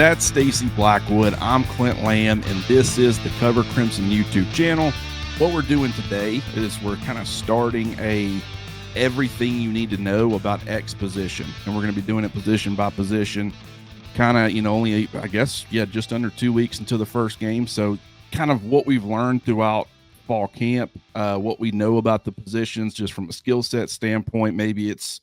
That's Stacey Blackwood. I'm Clint Lamb, and this is the Cover Crimson YouTube channel. What we're doing today is we're kind of starting everything you need to know about X position, and we're going to be doing it position by position. Kind of, only, I guess, just under 2 weeks until the first game. So kind of what we've learned throughout fall camp, what we know about the positions just from a skill set standpoint. Maybe it's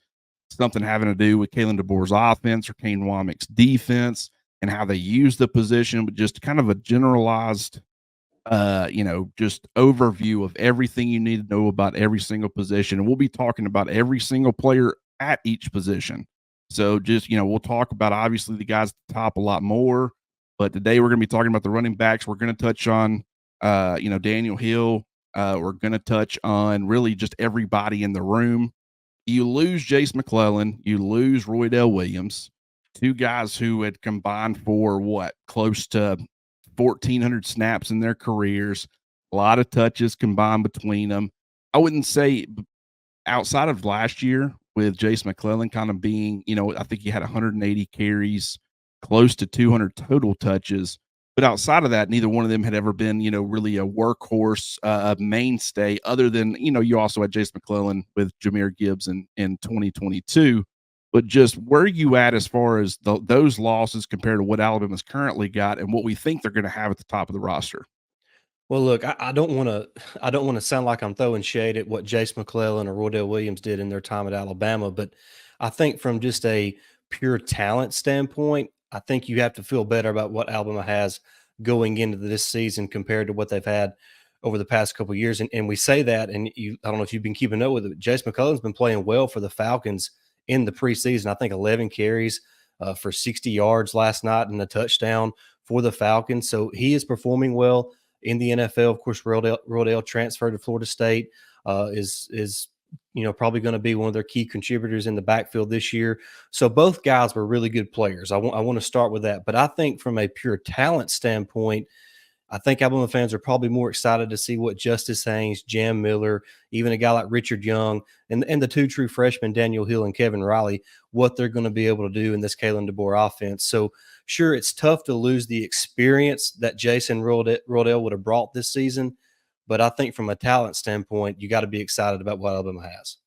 something having to do with Kayin DeBoer's offense or Kane Wommack's defense and how they use the position, but just kind of a generalized, just overview of everything you need to know about every single position. And we'll be talking about every single player at each position. So just, we'll talk about obviously the guys at the top a lot more, but today we're going to be talking about the running backs. We're going to touch on, Daniel Hill. We're going to touch on really just everybody in the room. You lose Jace McClellan, you lose Roydell Williams, two guys who had combined for close to 1,400 snaps in their careers, a lot of touches combined between them. I wouldn't say outside of last year with Jace McClellan kind of being, I think he had 180 carries, close to 200 total touches. But outside of that, neither one of them had ever been, really a workhorse, a mainstay, other than, you also had Jace McClellan with Jahmyr Gibbs in 2022. But just where are you at as far as those losses compared to what Alabama's currently got and what we think they're going to have at the top of the roster? Well, look, I don't want to sound like I'm throwing shade at what Jace McClellan or Roydell Williams did in their time at Alabama, but I think from just a pure talent standpoint, I think you have to feel better about what Alabama has going into this season compared to what they've had over the past couple of years. And we say that, and I don't know if you've been keeping up with it, but Jace McClellan's been playing well for the Falcons in the preseason. I think 11 carries for 60 yards last night and a touchdown for the Falcons. So he is performing well in the NFL. Of course, Roydell transferred to Florida State, is probably going to be one of their key contributors in the backfield this year. So both guys were really good players. I want to start with that. But I think from a pure talent standpoint, I think Alabama fans are probably more excited to see what Justice Haynes, Jam Miller, even a guy like Richard Young, and the two true freshmen, Daniel Hill and Kevin Riley, what they're going to be able to do in this Kayin DeBoer offense. So, sure, it's tough to lose the experience that Jason Roydell would have brought this season, but I think from a talent standpoint, you got to be excited about what Alabama has.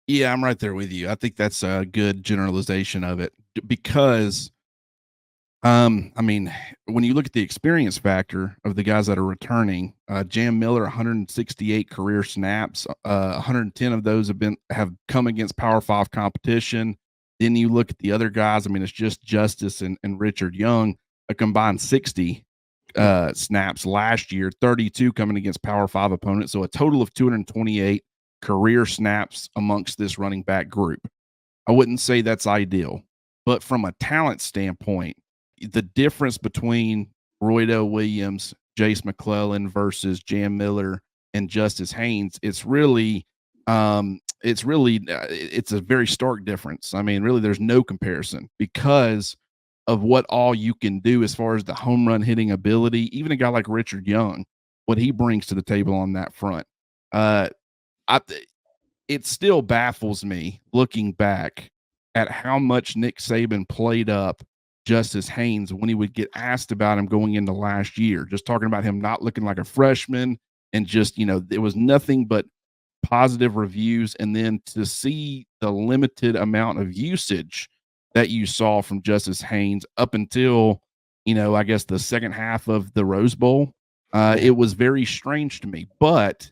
Yeah, I'm right there with you. I think that's a good generalization of it because when you look at the experience factor of the guys that are returning, Jam Miller, 168 career snaps, 110 of those have come against Power 5 competition. Then you look at the other guys. It's just Justice and Richard Young, a combined 60 snaps last year, 32 coming against Power 5 opponents. So a total of 228 career snaps amongst this running back group. I wouldn't say that's ideal, but from a talent standpoint, the difference between Roydell Williams, Jace McClellan versus Jam Miller and Justice Haynes, it's a very stark difference. Really, there's no comparison because of what all you can do as far as the home run hitting ability. Even a guy like Richard Young, what he brings to the table on that front. It still baffles me looking back at how much Nick Saban played up Justice Haynes when he would get asked about him going into last year, just talking about him not looking like a freshman and just, it was nothing but positive reviews. And then to see the limited amount of usage that you saw from Justice Haynes up until, I guess the second half of the Rose Bowl, it was very strange to me. But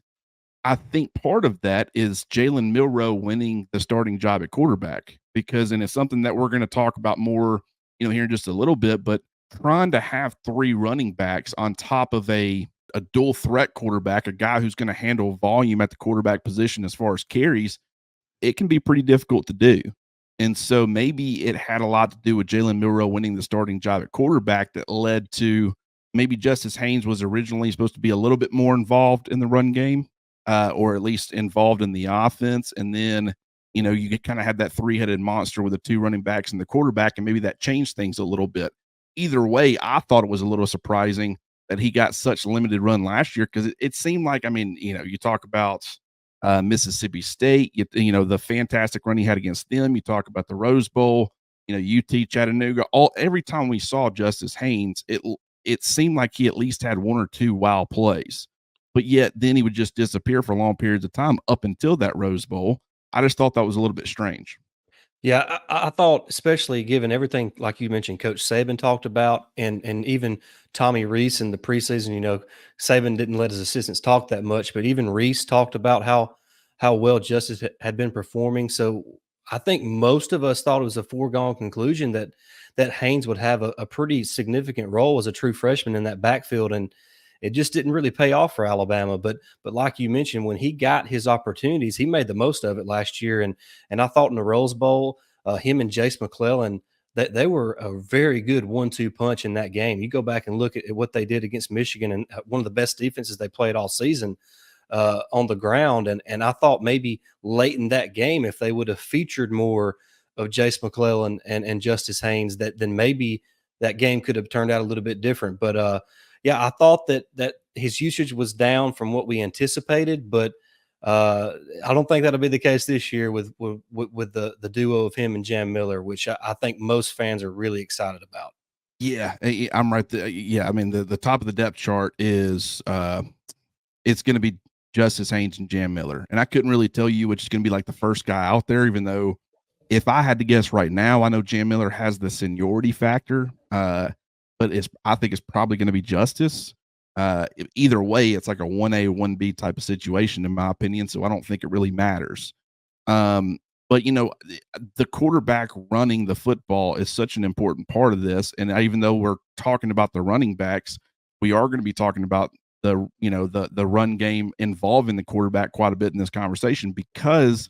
I think part of that is Jalen Milroe winning the starting job at quarterback and it's something that we're going to talk about more here in just a little bit, but trying to have three running backs on top of a dual threat quarterback, a guy who's going to handle volume at the quarterback position as far as carries, it can be pretty difficult to do. And so maybe it had a lot to do with Jalen Milroe winning the starting job at quarterback that led to maybe Justice Haynes was originally supposed to be a little bit more involved in the run game, or at least involved in the offense. And then you kind of had that three-headed monster with the two running backs and the quarterback, and maybe that changed things a little bit. Either way, I thought it was a little surprising that he got such limited run last year because it seemed like, you talk about Mississippi State, the fantastic run he had against them. You talk about the Rose Bowl. UT Chattanooga, every time we saw Justice Haynes, it seemed like he at least had one or two wild plays. But yet then he would just disappear for long periods of time up until that Rose Bowl. I just thought that was a little bit strange. Yeah, I thought, especially given everything, like you mentioned, Coach Saban talked about, and even Tommy Reese in the preseason. Saban didn't let his assistants talk that much, but even Reese talked about how well Justice had been performing. So I think most of us thought it was a foregone conclusion that Haynes would have a pretty significant role as a true freshman in that backfield, and it just didn't really pay off for Alabama. But like you mentioned, when he got his opportunities, he made the most of it last year, and I thought in the Rose Bowl, him and Jace McClellan, that they were a very good 1-2 punch in that game. You go back and look at what they did against Michigan, and one of the best defenses they played all season on the ground. And I thought maybe late in that game, if they would have featured more of Jace McClellan and Justice Haynes, then maybe that game could have turned out a little bit different. But yeah, I thought that his usage was down from what we anticipated, but I don't think that'll be the case this year with the duo of him and Jam Miller, which I think most fans are really excited about. Yeah, I'm right there. Yeah, I mean the top of the depth chart is it's going to be Justice Haynes and Jam Miller, and I couldn't really tell you which is going to be like the first guy out there. Even though, if I had to guess right now, I know Jam Miller has the seniority factor, but I think it's probably going to be Justice. Either way, it's like a 1A, 1B type of situation, in my opinion. So I don't think it really matters. But the quarterback running the football is such an important part of this. And even though we're talking about the running backs, we are going to be talking about the run game involving the quarterback quite a bit in this conversation, because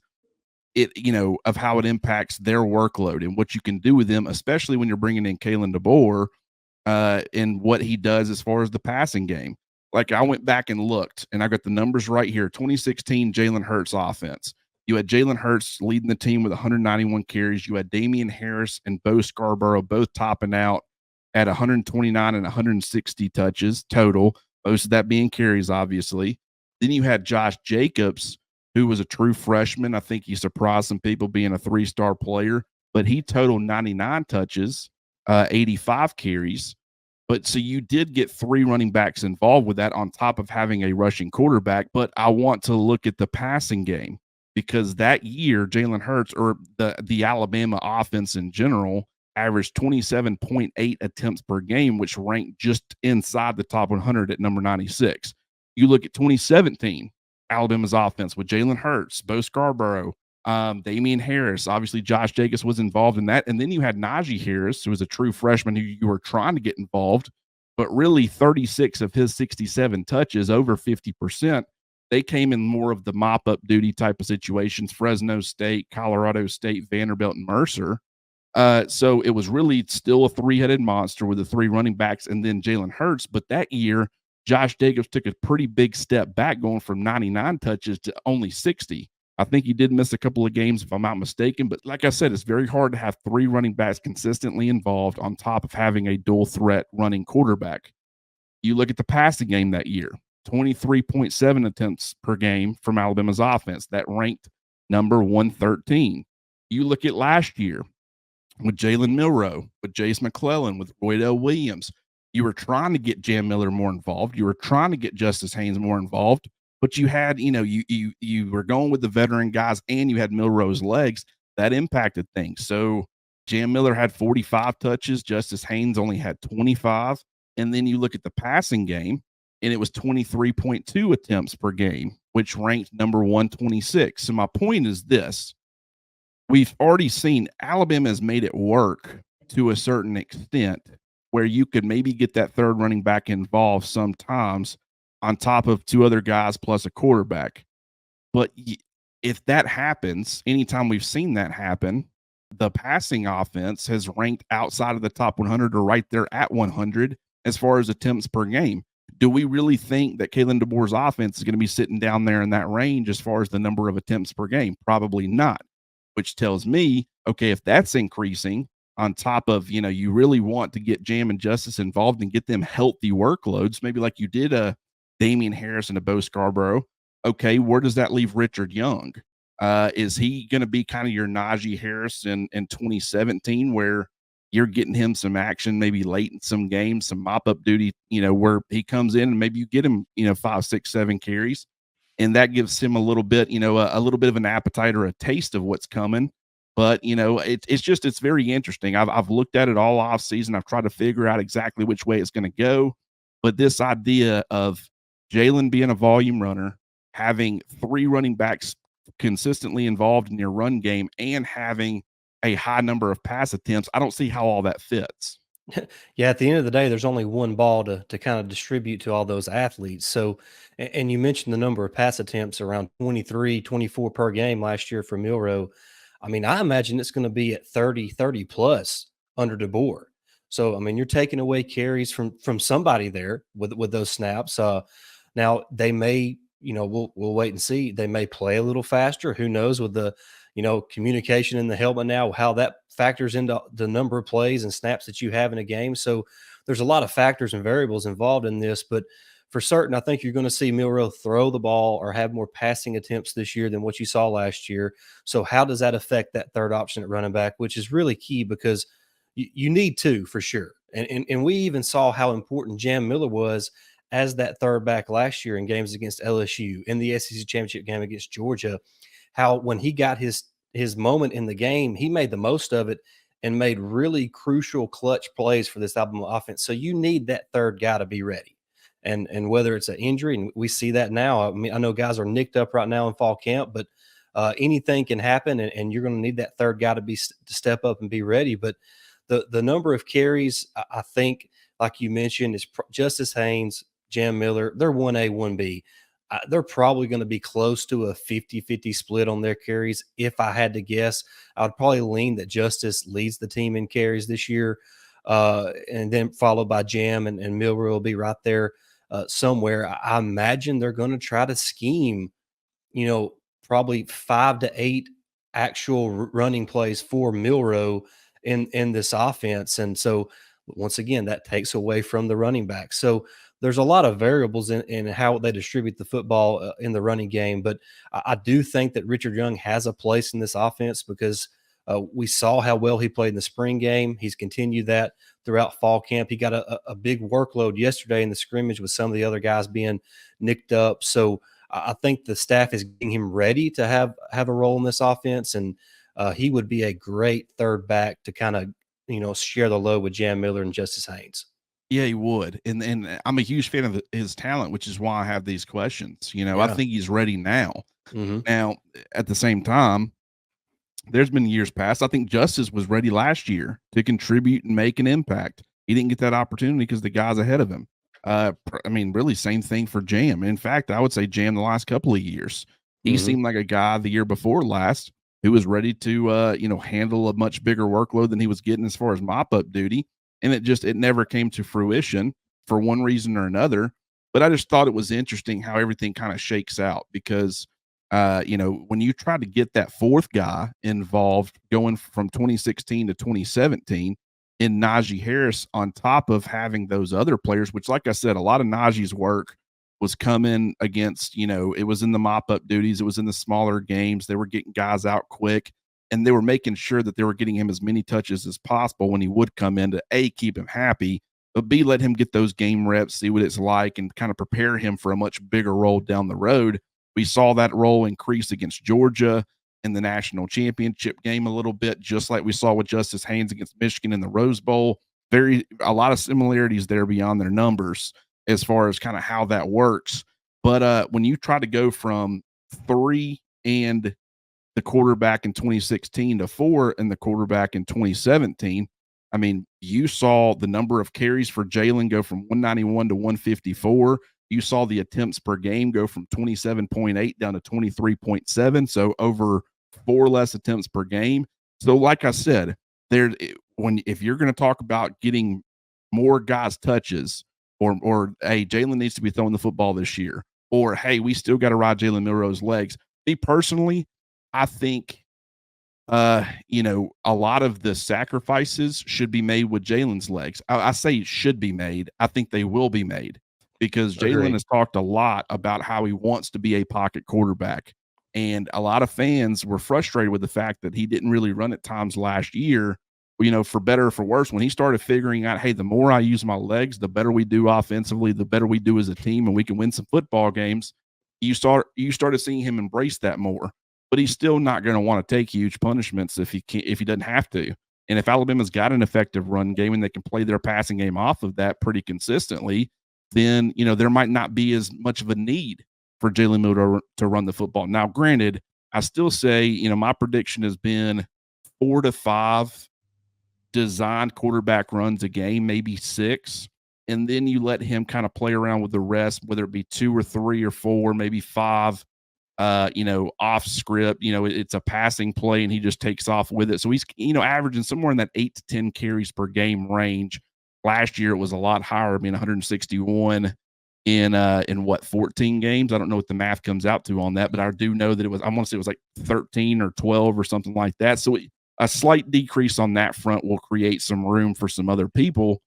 of how it impacts their workload and what you can do with them, especially when you're bringing in Kayin DeBoer, and what he does as far as the passing game. Like, I went back and looked, and I got the numbers right here. 2016 Jalen Hurts offense. You had Jalen Hurts leading the team with 191 carries. You had Damian Harris and Bo Scarborough both topping out at 129 and 160 touches total, most of that being carries, obviously. Then you had Josh Jacobs, who was a true freshman. I think he surprised some people being a 3-star player, but he totaled 99 touches, 85 carries. But so you did get 3 running backs involved with that on top of having a rushing quarterback. But I want to look at the passing game, because that year, Jalen Hurts, or the Alabama offense in general, averaged 27.8 attempts per game, which ranked just inside the top 100 at number 96. You look at 2017, Alabama's offense with Jalen Hurts, Bo Scarborough, Damian Harris. Obviously, Josh Jacobs was involved in that. And then you had Najee Harris, who was a true freshman who you were trying to get involved, but really 36 of his 67 touches, over 50%, they came in more of the mop-up duty type of situations. Fresno State, Colorado State, Vanderbilt, and Mercer. So it was really still a 3-headed monster with the 3 running backs and then Jalen Hurts. But that year, Josh Jacobs took a pretty big step back, going from 99 touches to only 60. I think he did miss a couple of games, if I'm not mistaken. But like I said, it's very hard to have 3 running backs consistently involved on top of having a dual threat running quarterback. You look at the passing game that year, 23.7 attempts per game from Alabama's offense. That ranked number 113. You look at last year with Jalen Milroe, with Jace McClellan, with Roydell Williams. You were trying to get Jam Miller more involved. You were trying to get Justice Haynes more involved. But you had, you were going with the veteran guys, and you had Milroe's legs. That impacted things. So Jam Miller had 45 touches. Justice Haynes only had 25. And then you look at the passing game, and it was 23.2 attempts per game, which ranked number 126. So my point is this. We've already seen Alabama has made it work to a certain extent, where you could maybe get that third running back involved sometimes on top of 2 other guys plus a quarterback. But if that happens, anytime we've seen that happen, the passing offense has ranked outside of the top 100 or right there at 100 as far as attempts per game. Do we really think that Kayin DeBoer's offense is going to be sitting down there in that range as far as the number of attempts per game? Probably not, which tells me, okay, if that's increasing on top of, you really want to get Jam and Justice involved and get them healthy workloads, maybe like you did a Damian Harris and a Bo Scarborough. Okay, where does that leave Richard Young? Is he going to be kind of your Najee Harris in 2017, where you're getting him some action, maybe late in some games, some mop up duty, where he comes in and maybe you get him, 5, 6, 7 carries, and that gives him a little bit, a little bit of an appetite or a taste of what's coming. But it's very interesting. I've looked at it all off season. I've tried to figure out exactly which way it's going to go. But this idea of Jalen being a volume runner, having 3 running backs consistently involved in your run game, and having a high number of pass attempts, I don't see how all that fits. Yeah, at the end of the day, there's only one ball to kind of distribute to all those athletes. So, and you mentioned the number of pass attempts around 23, 24 per game last year for Milrow. I mean, I imagine it's going to be at 30 plus under DeBoer. So, I mean, you're taking away carries from somebody there with those snaps. Now they may, we'll wait and see. They may play a little faster. Who knows with the communication in the helmet now, how that factors into the number of plays and snaps that you have in a game. So there's a lot of factors and variables involved in this, but for certain, I think you're going to see Milrow throw the ball or have more passing attempts this year than what you saw last year. So how does that affect that third option at running back, which is really key because you need two for sure. And we even saw how important Jam Miller was as that third back last year in games against LSU, in the SEC championship game against Georgia, how when he got his moment in the game, he made the most of it and made really crucial clutch plays for this Alabama offense. So you need that third guy to be ready. And whether it's an injury, and we see that now. I mean, I know guys are nicked up right now in fall camp, but anything can happen, and you're going to need that third guy to step up and be ready. But the number of carries, I think, like you mentioned, is Justice Haynes, Jam Miller. They're 1A, 1B. They're probably going to be close to a 50-50 split on their carries. If I had to guess, I would probably lean that Justice leads the team in carries this year, and then followed by Jam and Milrow will be right there somewhere. I imagine they're going to try to scheme, probably 5 to 8 actual running plays for Milrow in this offense. And so once again, that takes away from the running back. So there's a lot of variables in how they distribute the football in the running game. But I do think that Richard Young has a place in this offense because we saw how well he played in the spring game. He's continued that throughout fall camp. He got a big workload yesterday in the scrimmage with some of the other guys being nicked up. So I think the staff is getting him ready to have a role in this offense. And he would be a great third back to kind of, share the load with Jam Miller and Justice Haynes. Yeah, he would, and I'm a huge fan of his talent, which is why I have these questions. I Yeah. think he's ready now. Mm-hmm. Now, at the same time, there's been years past. I think Justice was ready last year to contribute and make an impact. He didn't get that opportunity because the guys ahead of him. I mean, really, same thing for Jam. In fact, I would say Jam the last couple of years. He Mm-hmm. seemed like a guy the year before last who was ready to, handle a much bigger workload than he was getting as far as mop up duty, and it never came to fruition for one reason or another. But I just thought it was interesting how everything kind of shakes out because when you try to get that fourth guy involved going from 2016 to 2017 in Najee Harris, on top of having those other players, which, like I said, a lot of Najee's work was coming against, it was in the mop up duties, it was in the smaller games. They were getting guys out quick, and they were making sure that they were getting him as many touches as possible when he would come in to A, keep him happy, but B, let him get those game reps, see what it's like, and kind of prepare him for a much bigger role down the road. We saw that role increase against Georgia in the national championship game a little bit, just like we saw with Justice Haynes against Michigan in the Rose Bowl. A lot of similarities there beyond their numbers as far as kind of how that works. But when you try to go from 3 and the quarterback in 2016 to 4 and the quarterback in 2017, I mean, you saw the number of carries for Jalen go from 191 to 154. You saw the attempts per game go from 27.8 down to 23.7. So over 4 less attempts per game. So like I said, if you're going to talk about getting more guys touches, or hey, Jalen needs to be throwing the football this year, or hey, we still got to ride Jalen Milrow's legs. Me personally, I think a lot of the sacrifices should be made with Jalen's legs. I say should be made. I think they will be made because Jalen Agreed. has talked a lot about how he wants to be a pocket quarterback. And a lot of fans were frustrated with the fact that he didn't really run at times last year, for better or for worse. When he started figuring out, hey, the more I use my legs, the better we do offensively, the better we do as a team, and we can win some football games. You started seeing him embrace that more. But he's still not going to want to take huge punishments if he doesn't have to. And if Alabama's got an effective run game and they can play their passing game off of that pretty consistently, then there might not be as much of a need for Jalen Milroe to run the football. Now, granted, I still say, my prediction has been 4 to 5 designed quarterback runs a game, maybe 6. And then you let him kind of play around with the rest, whether it be 2 or 3 or 4, maybe 5, off script. It's a passing play and he just takes off with it. So he's, averaging somewhere in that 8 to 10 carries per game range. Last year it was a lot higher. 161 in what, 14 games? I don't know what the math comes out to on that, but I do know that I want to say it was like 13 or 12 or something like that. So a slight decrease on that front will create some room for some other people.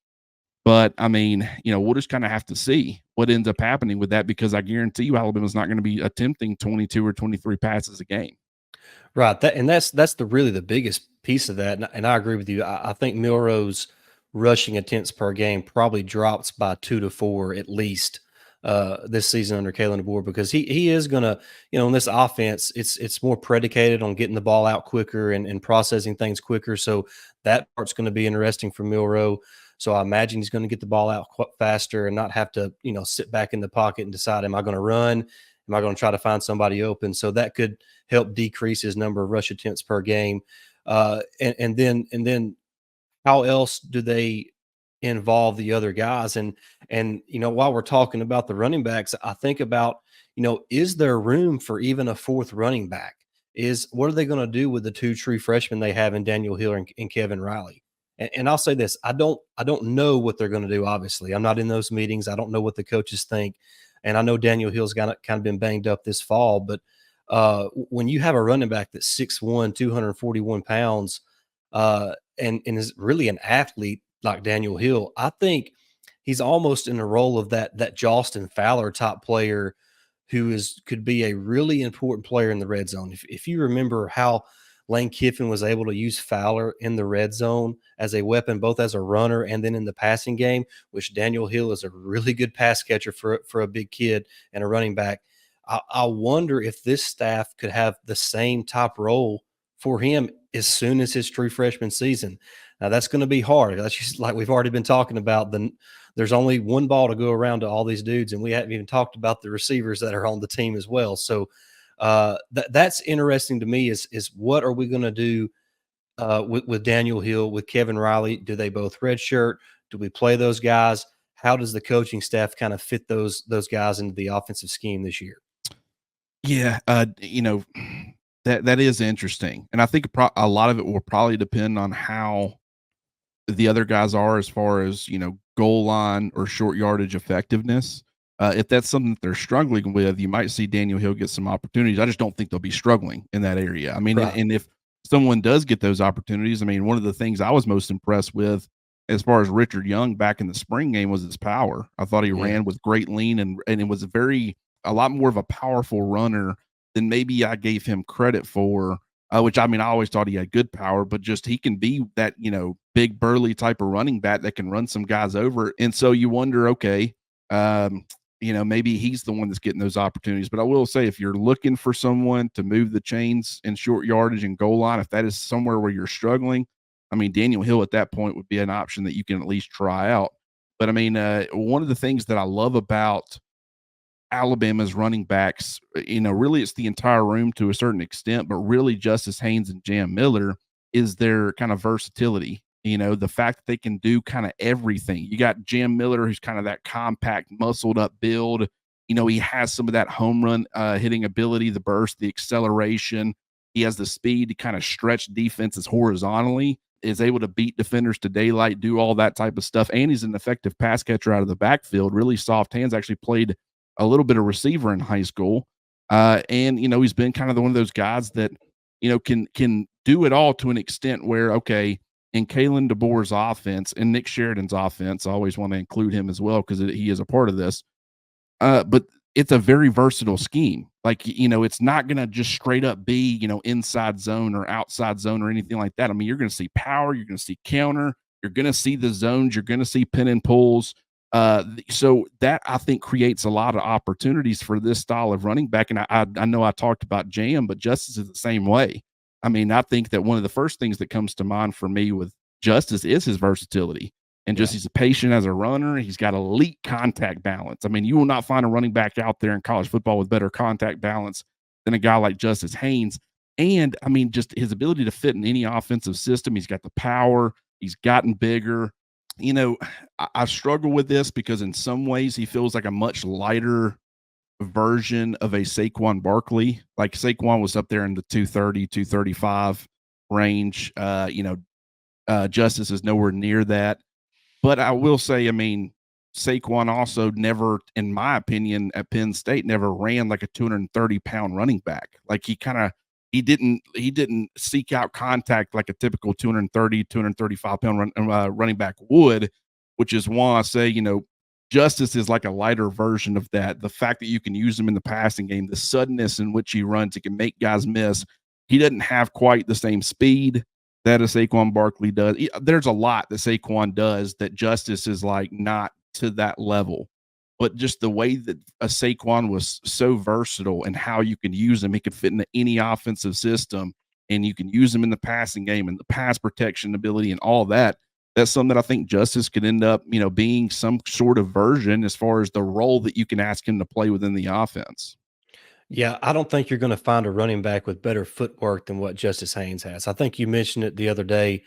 But we'll just kind of have to see what ends up happening with that, because I guarantee you Alabama's not going to be attempting 22 or 23 passes a game. Right. That's really the biggest piece of that. And I agree with you. I think Milroe's rushing attempts per game probably drops by 2 to 4 at least this season under Kayin DeBoer, because he is gonna, in this offense, it's more predicated on getting the ball out quicker and processing things quicker. So that part's going to be interesting for Milroe. So I imagine he's going to get the ball out faster and not have to, sit back in the pocket and decide, am I going to run? Am I going to try to find somebody open? So that could help decrease his number of rush attempts per game. And then how else do they involve the other guys? And while we're talking about the running backs, I think about, is there room for even a fourth running back? What are they going to do with the 2 true freshmen they have in Daniel Hill and Kevin Riley? And I'll say this, I don't know what they're going to do. Obviously, I'm not in those meetings. I don't know what the coaches think. And I know Daniel Hill's kind of been banged up this fall, but when you have a running back that's 6'1", 241 pounds, and is really an athlete like Daniel Hill, I think he's almost in the role of that Justin Fowler type player who could be a really important player in the red zone. If you remember how Lane Kiffin was able to use Fowler in the red zone as a weapon, both as a runner and then in the passing game, which Daniel Hill is a really good pass catcher for a big kid and a running back. I wonder if this staff could have the same top role for him as soon as his true freshman season. Now that's going to be hard. That's just like we've already been talking about. There's only one ball to go around to all these dudes, and we haven't even talked about the receivers that are on the team as well. So that's interesting to me. Is what are we going to do with Daniel Hill, with Kevin Riley? Do they both redshirt? Do we play those guys? How does the coaching staff kind of fit those guys into the offensive scheme this year? Yeah, that is interesting, and I think a lot of it will probably depend on how the other guys are as far as goal line or short yardage effectiveness. If that's something that they're struggling with, you might see Daniel Hill get some opportunities. I just don't think they'll be struggling in that area. Right. And if someone does get those opportunities, one of the things I was most impressed with as far as Richard Young back in the spring game was his power. I thought he ran with great lean, and it was a lot more of a powerful runner than maybe I gave him credit for. Which I always thought he had good power, but just he can be that big burly type of running back that can run some guys over. And so you wonder, okay, maybe he's the one that's getting those opportunities. But I will say, if you're looking for someone to move the chains in short yardage and goal line, if that is somewhere where you're struggling, Daniel Hill at that point would be an option that you can at least try out. But one of the things that I love about Alabama's running backs, really it's the entire room to a certain extent, but really Justice Haynes and Jam Miller is their kind of versatility. The fact that they can do kind of everything. You got Jam Miller, who's kind of that compact, muscled up build. He has some of that home run hitting ability, the burst, the acceleration. He has the speed to kind of stretch defenses horizontally, is able to beat defenders to daylight, do all that type of stuff. And he's an effective pass catcher out of the backfield, really soft hands, actually played a little bit of receiver in high school. And he's been kind of one of those guys that, can do it all to an extent where, okay, in Kayin DeBoer's offense and Nick Sheridan's offense, I always want to include him as well because he is a part of this. But it's a very versatile scheme. Like, it's not going to just straight up be, inside zone or outside zone or anything like that. I mean, you're going to see power, you're going to see counter, you're going to see the zones, you're going to see pin and pulls. So that I think creates a lot of opportunities for this style of running back. And I know I talked about Jam, but Justice is the same way. I mean, I think that one of the first things that comes to mind for me with Justice is his versatility. And just he's patient as a runner. He's got elite contact balance. I mean, you will not find a running back out there in college football with better contact balance than a guy like Justice Haynes. And I mean, just his ability to fit in any offensive system. He's got the power. He's gotten bigger. I struggle with this because in some ways he feels like a much lighter version of a Saquon Barkley. Like Saquon was up there in the 230, 235 range. Justice is nowhere near that. But I will say, I mean, Saquon also never, in my opinion, at Penn State, never ran like a 230-pound running back. Like he didn't seek out contact like a typical 230, 235-pound running back would, which is why I say, Justice is like a lighter version of that. The fact that you can use him in the passing game, the suddenness in which he runs, he can make guys miss. He doesn't have quite the same speed that a Saquon Barkley does. There's a lot that Saquon does that Justice is like not to that level. But just the way that a Saquon was so versatile and how you can use him, he could fit into any offensive system, and you can use him in the passing game and the pass protection ability and all that. That's something that I think Justice could end up, being some sort of version as far as the role that you can ask him to play within the offense. Yeah, I don't think you're going to find a running back with better footwork than what Justice Haynes has. I think you mentioned it the other day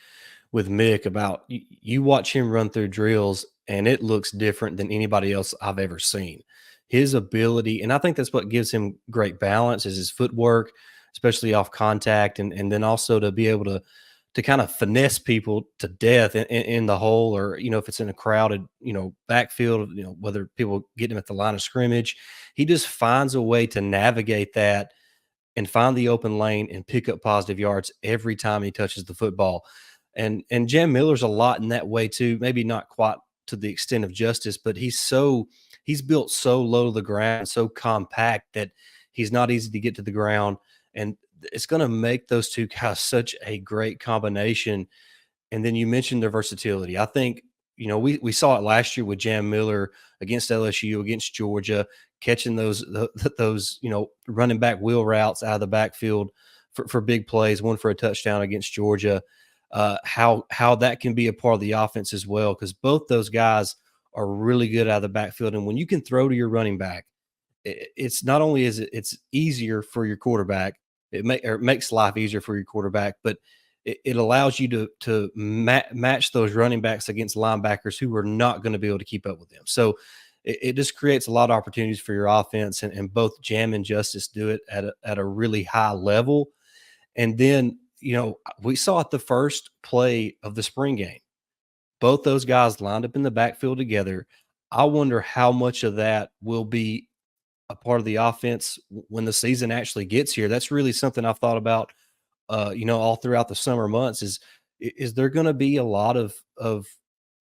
with Mick about you watch him run through drills and it looks different than anybody else I've ever seen. His ability, and I think that's what gives him great balance, is his footwork, especially off contact, and then also to be able to kind of finesse people to death in the hole, or if it's in a crowded backfield, whether people get him at the line of scrimmage, he just finds a way to navigate that and find the open lane and pick up positive yards every time he touches the football. And Jam Miller's a lot in that way too. Maybe not quite to the extent of Justice, but he's built so low to the ground, so compact that he's not easy to get to the ground. And it's going to make those two guys such a great combination. And then you mentioned their versatility. I think, we saw it last year with Jam Miller against LSU, against Georgia, catching those running back wheel routes out of the backfield for big plays, one for a touchdown against Georgia. How that can be a part of the offense as well, because both those guys are really good out of the backfield. And when you can throw to your running back, it's not only it's easier for your quarterback, it makes life easier for your quarterback, but it allows you to match those running backs against linebackers who are not going to be able to keep up with them. So it just creates a lot of opportunities for your offense, and both Jam and Justice do it at a really high level. And then, we saw it the first play of the spring game. Both those guys lined up in the backfield together. I wonder how much of that will be a part of the offense when the season actually gets here. That's really something I've thought about, all throughout the summer months. Is there going to be a lot of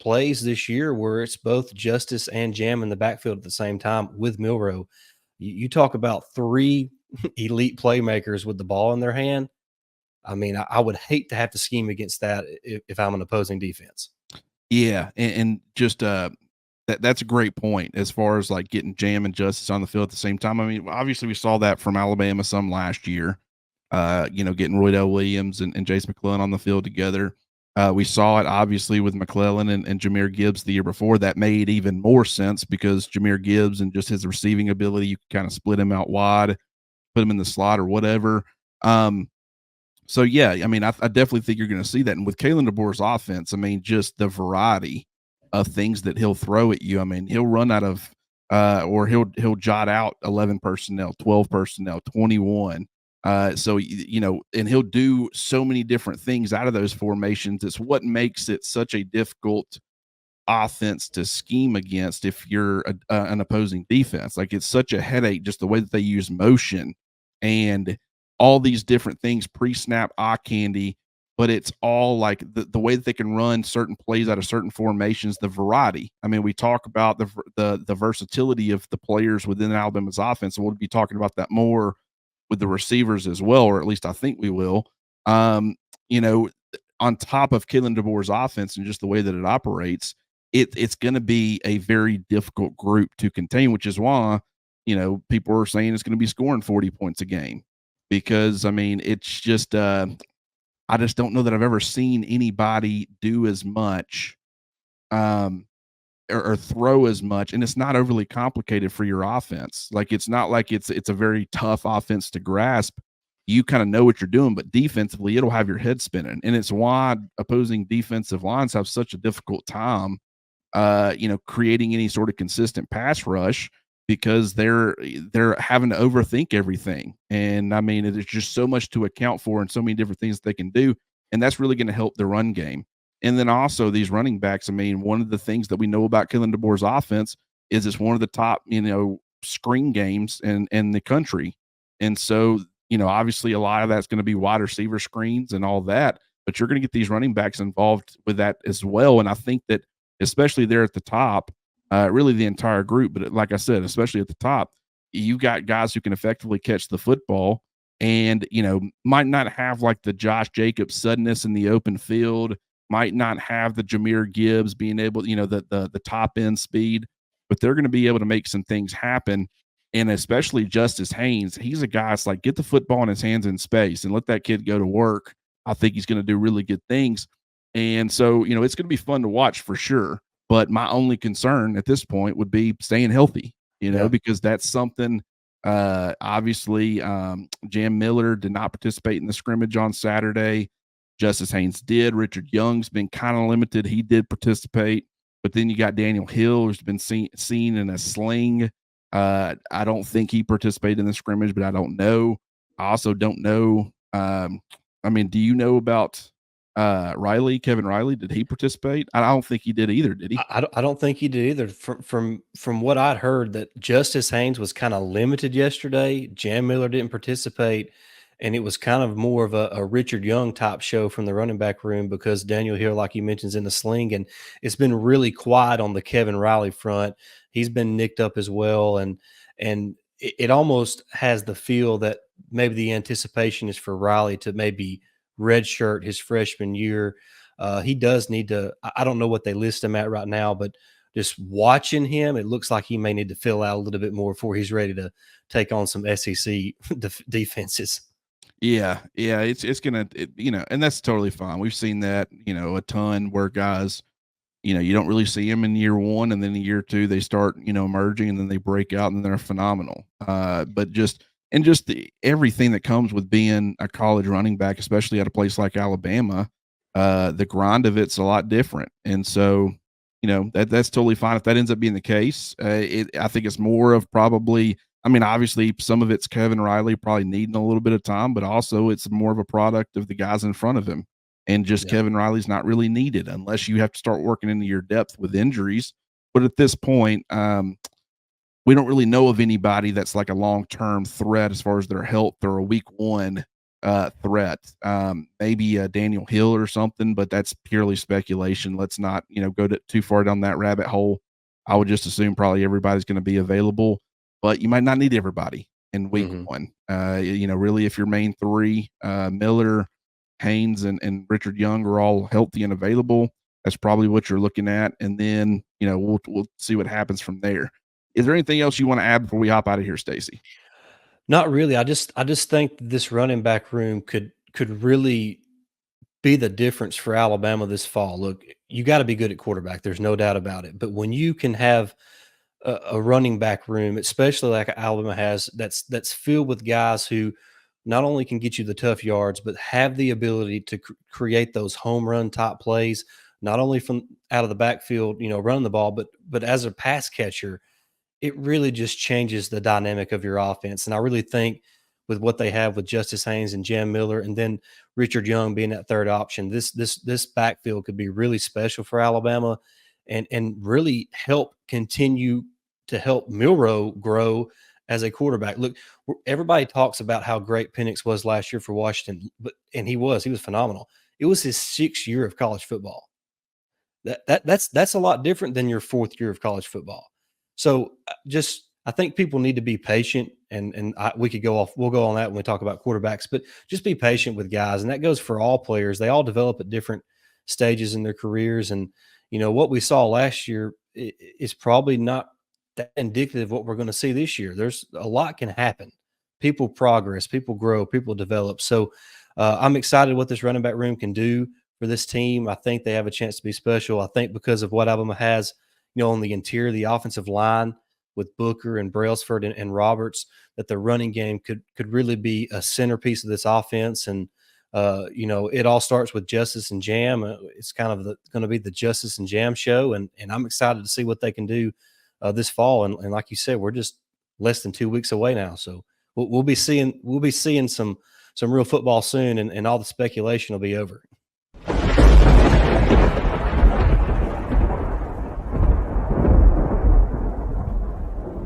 plays this year where it's both Justice and Jam in the backfield at the same time with Milrow? You talk about three elite playmakers with the ball in their hand. I mean, I would hate to have to scheme against that if I'm an opposing defense. Yeah, and just that's a great point as far as like getting Jam and Justice on the field at the same time. I mean, obviously we saw that from Alabama some last year. Getting Roydell Williams and Jace McClellan on the field together. We saw it obviously with McClellan and Jahmyr Gibbs the year before. That made even more sense because Jahmyr Gibbs and just his receiving ability, you can kind of split him out wide, put him in the slot or whatever. So yeah, I mean, I definitely think you're going to see that. And with Kayin DeBoer's offense, I mean, just the variety of things that he'll throw at you. I mean, he'll run out of, or he'll jot out 11 personnel, 12 personnel, 21. So and he'll do so many different things out of those formations. It's what makes it such a difficult offense to scheme against if you're an opposing defense. Like, it's such a headache just the way that they use motion and all these different things, pre-snap eye candy, but it's all like the way that they can run certain plays out of certain formations, the variety. I mean, we talk about the versatility of the players within Alabama's offense, and we'll be talking about that more with the receivers as well, or at least I think we will. Um, you know, on top of Kayin DeBoer's offense and just the way that it operates, it's going to be a very difficult group to contain, which is why people are saying it's going to be scoring 40 points a game because I mean it's just I just don't know that I've ever seen anybody do as much um, or throw as much, and it's not overly complicated for your offense. Like it's not like it's a very tough offense to grasp. You kind of know what you're doing, but defensively, it'll have your head spinning, and it's why opposing defensive lines have such a difficult time, creating any sort of consistent pass rush because they're having to overthink everything. And I mean, there's just so much to account for and so many different things that they can do, and that's really going to help the run game. And then also these running backs. I mean, one of the things that we know about Kayin DeBoer's offense is it's one of the top, screen games in the country. And so, obviously a lot of that's going to be wide receiver screens and all that, but you're going to get these running backs involved with that as well. And I think that especially there at the top, really the entire group, but like I said, especially at the top, you got guys who can effectively catch the football and, might not have like the Josh Jacobs suddenness in the open field, might not have the Jahmyr Gibbs being able, the top end speed, but they're going to be able to make some things happen. And especially Justice Haynes, he's a guy that's like, get the football in his hands in space and let that kid go to work. I think he's going to do really good things. And so, it's going to be fun to watch for sure. But my only concern at this point would be staying healthy, Yeah. because that's something. Obviously, Jam Miller did not participate in the scrimmage on Saturday. Justice Haynes did. Richard Young's been kind of limited. He did participate. But then you got Daniel Hill, who's been seen in a sling. I don't think he participated in the scrimmage, but I don't know. I also don't know. I mean, do you know about Kevin Riley? Did he participate? I don't think he did either. Did he? I don't think he did either. From what I'd heard, that Justice Haynes was kind of limited yesterday. Jam Miller didn't participate, and it was kind of more of a Richard Young type show from the running back room because Daniel Hill, like he mentions, in the sling, and it's been really quiet on the Kevin Riley front. He's been nicked up as well, and it almost has the feel that maybe the anticipation is for Riley to maybe redshirt his freshman year. He does need to. I don't know what they list him at right now, but just watching him, it looks like he may need to fill out a little bit more before he's ready to take on some SEC defenses. Yeah, it's gonna, and that's totally fine. We've seen that, a ton where guys, you don't really see them in year one, and then in year two they start, emerging, and then they break out, and they're phenomenal. But just everything that comes with being a college running back, especially at a place like Alabama, the grind of it's a lot different, and so that's totally fine if that ends up being the case. I think it's more of probably. I mean, obviously, some of it's Kevin Riley probably needing a little bit of time, but also it's more of a product of the guys in front of him. And just Yeah. Kevin Riley's not really needed unless you have to start working into your depth with injuries. But at this point, we don't really know of anybody that's like a long-term threat as far as their health or a week one threat. Maybe Daniel Hill or something, but that's purely speculation. Let's not, go too far down that rabbit hole. I would just assume probably everybody's going to be available, but you might not need everybody in week Mhm. one. Really, if your main three, Miller, Haynes, and Richard Young are all healthy and available, that's probably what you're looking at. And then, we'll see what happens from there. Is there anything else you want to add before we hop out of here, Stacey? Not really. I just think this running back room could really be the difference for Alabama this fall. Look, you got to be good at quarterback. There's no doubt about it. But when you can have a running back room, especially like Alabama has, that's filled with guys who not only can get you the tough yards, but have the ability to create those home run type plays, not only from out of the backfield, running the ball, but as a pass catcher, it really just changes the dynamic of your offense. And I really think with what they have with Justice Haynes and Jam Miller, and then Richard Young being that third option, this backfield could be really special for Alabama, and really help continue to help Milroe grow as a quarterback. Look, everybody talks about how great Penix was last year for Washington, and he was phenomenal. It was his 6th year of college football. That's a lot different than your 4th year of college football. So just I think people need to be patient, and we could go off. We'll go on that when we talk about quarterbacks, but just be patient with guys, and that goes for all players. They all develop at different stages in their careers, and what we saw last year is probably not that indicative of what we're going to see this year. There's a lot can happen. People progress, people grow, people develop. So I'm excited what this running back room can do for this team. I think they have a chance to be special. I think because of what Alabama has, on the interior, the offensive line with Booker and Brailsford and Roberts, that the running game could really be a centerpiece of this offense. And it all starts with Justice and Jam. It's kind of going to be the Justice and Jam show, and I'm excited to see what they can do this fall. And like you said, we're just less than 2 weeks away now, so we'll be seeing some real football soon, and all the speculation will be over.